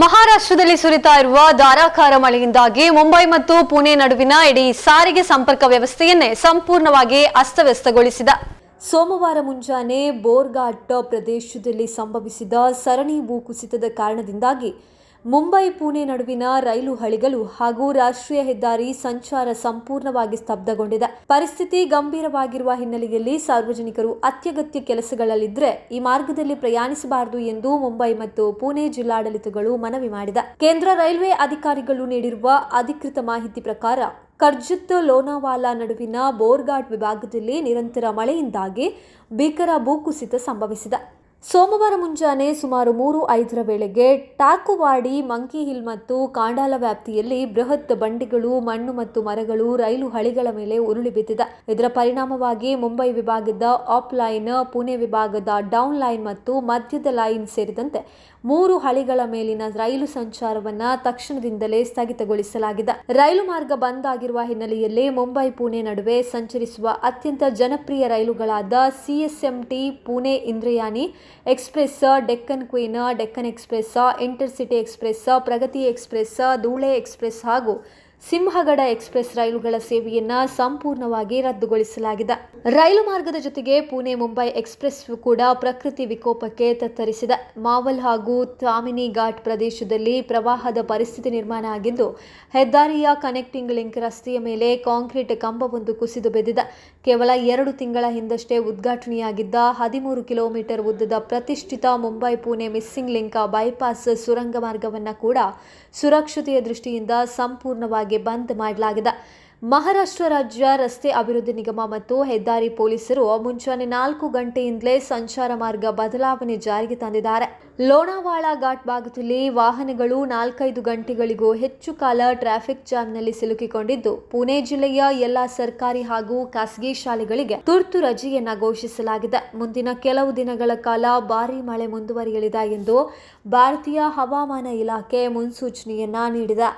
ಮಹಾರಾಷ್ಟ್ರದಲ್ಲಿ ಸುರಿತಾ ಇರುವ ಧಾರಾಕಾರ ಮಳೆಯಿಂದಾಗಿ ಮುಂಬೈ ಮತ್ತು ಪುಣೆ ನಡುವಿನ ಇಡೀ ಸಾರಿಗೆ ಸಂಪರ್ಕ ವ್ಯವಸ್ಥೆಯನ್ನೇ ಸಂಪೂರ್ಣವಾಗಿ ಅಸ್ತವ್ಯಸ್ತಗೊಳಿಸಿದೆ. ಸೋಮವಾರ ಮುಂಜಾನೆ ಬೋರ್ಘಾಟ್ ಪ್ರದೇಶದಲ್ಲಿ ಸಂಭವಿಸಿದ ಸರಣಿ ಭೂಕುಸಿತದ ಕಾರಣದಿಂದಾಗಿ ಮುಂಬೈ ಪುಣೆ ನಡುವಿನ ರೈಲು ಹಳಿಗಳು ಹಾಗೂ ರಾಷ್ಟ್ರೀಯ ಹೆದ್ದಾರಿ ಸಂಚಾರ ಸಂಪೂರ್ಣವಾಗಿ ಸ್ತಬ್ಧಗೊಂಡಿದೆ. ಪರಿಸ್ಥಿತಿ ಗಂಭೀರವಾಗಿರುವ ಹಿನ್ನೆಲೆಯಲ್ಲಿ ಸಾರ್ವಜನಿಕರು ಅತ್ಯಗತ್ಯ ಕೆಲಸಗಳಲ್ಲಿದ್ದರೆ ಈ ಮಾರ್ಗದಲ್ಲಿ ಪ್ರಯಾಣಿಸಬಾರದು ಎಂದು ಮುಂಬೈ ಮತ್ತು ಪುಣೆ ಜಿಲ್ಲಾಡಳಿತಗಳು ಮನವಿ ಮಾಡಿದೆ. ಕೇಂದ್ರ ರೈಲ್ವೆ ಅಧಿಕಾರಿಗಳು ನೀಡಿರುವ ಅಧಿಕೃತ ಮಾಹಿತಿ ಪ್ರಕಾರ ಕರ್ಜತ್ ಲೋನಾವಾಲಾ ನಡುವಿನ ಬೋರ್ಘಾಟ್ ವಿಭಾಗದಲ್ಲಿ ನಿರಂತರ ಮಳೆಯಿಂದಾಗಿ ಭೀಕರ ಭೂಕುಸಿತ ಸಂಭವಿಸಿದೆ. ಸೋಮವಾರ ಮುಂಜಾನೆ ಸುಮಾರು 3:05 ವೇಳೆಗೆ ಟಾಕುವಾಡಿ, ಮಂಕಿ ಹಿಲ್ ಮತ್ತು ಕಾಂಡಾಲ ವ್ಯಾಪ್ತಿಯಲ್ಲಿ ಬೃಹತ್ ಬಂಡೆಗಳು, ಮಣ್ಣು ಮತ್ತು ಮರಗಳು ರೈಲು ಹಳಿಗಳ ಮೇಲೆ ಉರುಳಿ ಬಿದ್ದಿದೆ. ಇದರ ಪರಿಣಾಮವಾಗಿ ಮುಂಬೈ ವಿಭಾಗದ ಅಪ್ ಲೈನ್, ಪುಣೆ ವಿಭಾಗದ ಡೌನ್ ಲೈನ್ ಮತ್ತು ಮಧ್ಯದ ಲೈನ್ ಸೇರಿದಂತೆ 3 ಹಳಿಗಳ ಮೇಲಿನ ರೈಲು ಸಂಚಾರವನ್ನು ತಕ್ಷಣದಿಂದಲೇ ಸ್ಥಗಿತಗೊಳಿಸಲಾಗಿದೆ. ರೈಲು ಮಾರ್ಗ ಬಂದ್ ಆಗಿರುವ ಹಿನ್ನೆಲೆಯಲ್ಲಿ ಮುಂಬೈ ಪುಣೆ ನಡುವೆ ಸಂಚರಿಸುವ ಅತ್ಯಂತ ಜನಪ್ರಿಯ ರೈಲುಗಳಾದ CSMT, Pune Indrayani Express, Deccan Queen, Deccan Express, Intercity Express, Pragati Express, Dhule Express ಹಾಗೂ ಸಿಂಹಗಡ ಎಕ್ಸ್ಪ್ರೆಸ್ ರೈಲುಗಳ ಸೇವೆಯನ್ನು ಸಂಪೂರ್ಣವಾಗಿ ರದ್ದುಗೊಳಿಸಲಾಗಿದೆ. ರೈಲು ಮಾರ್ಗದ ಜೊತೆಗೆ ಪುಣೆ ಮುಂಬೈ ಎಕ್ಸ್ಪ್ರೆಸ್ ಕೂಡ ಪ್ರಕೃತಿ ವಿಕೋಪಕ್ಕೆ ತತ್ತರಿಸಿದೆ. ಮಾವಲ್ ಹಾಗೂ ತಾಮಿನಿ ಘಾಟ್ ಪ್ರದೇಶದಲ್ಲಿ ಪ್ರವಾಹದ ಪರಿಸ್ಥಿತಿ ನಿರ್ಮಾಣ ಆಗಿದ್ದು, ಹೆದ್ದಾರಿಯ ಕನೆಕ್ಟಿಂಗ್ ಲಿಂಕ್ ರಸ್ತೆಯ ಮೇಲೆ ಕಾಂಕ್ರೀಟ್ ಕಂಬವೊಂದು ಕುಸಿದು ಬಿದ್ದಿದೆ. ಕೇವಲ 2 ತಿಂಗಳ ಹಿಂದಷ್ಟೇ ಉದ್ಘಾಟನೆಯಾಗಿದ್ದ 13 ಕಿಲೋಮೀಟರ್ ಉದ್ದದ ಪ್ರತಿಷ್ಠಿತ Mumbai Pune missing link bypass ಸುರಂಗ ಮಾರ್ಗವನ್ನು ಕೂಡ ಸುರಕ್ಷತೆಯ ದೃಷ್ಟಿಯಿಂದ ಸಂಪೂರ್ಣವಾಗಿ ಬಂದ್ ಮಾಡಲಾಗಿದೆ. ಮಹಾರಾಷ್ಟ್ರ ರಾಜ್ಯ ರಸ್ತೆ ಅಭಿವೃದ್ಧಿ ನಿಗಮ ಮತ್ತು ಹೆದ್ದಾರಿ ಪೊಲೀಸರು ಮುಂಜಾನೆ 4 ಗಂಟೆಯಿಂದಲೇ ಸಂಚಾರ ಮಾರ್ಗ ಬದಲಾವಣೆ ಜಾರಿಗೆ ತಂದಿದ್ದಾರೆ. ಲೋನಾವಾಲಾ ಘಾಟ್ ಭಾಗದಲ್ಲಿ ವಾಹನಗಳು 4-5 ಗಂಟೆಗಳಿಗೂ ಹೆಚ್ಚು ಕಾಲ ಟ್ರಾಫಿಕ್ ಜಾಮ್ನಲ್ಲಿ ಸಿಲುಕಿಕೊಂಡಿದ್ದು, ಪುಣೆ ಜಿಲ್ಲೆಯ ಎಲ್ಲ ಸರ್ಕಾರಿ ಹಾಗೂ ಖಾಸಗಿ ಶಾಲೆಗಳಿಗೆ ತುರ್ತು ರಜೆಯನ್ನ ಘೋಷಿಸಲಾಗಿದೆ. ಮುಂದಿನ ಕೆಲವು ದಿನಗಳ ಕಾಲ ಭಾರೀ ಮಳೆ ಮುಂದುವರಿಯಲಿದೆ ಎಂದು ಭಾರತೀಯ ಹವಾಮಾನ ಇಲಾಖೆ ಮುನ್ಸೂಚನೆಯನ್ನ ನೀಡಿದೆ.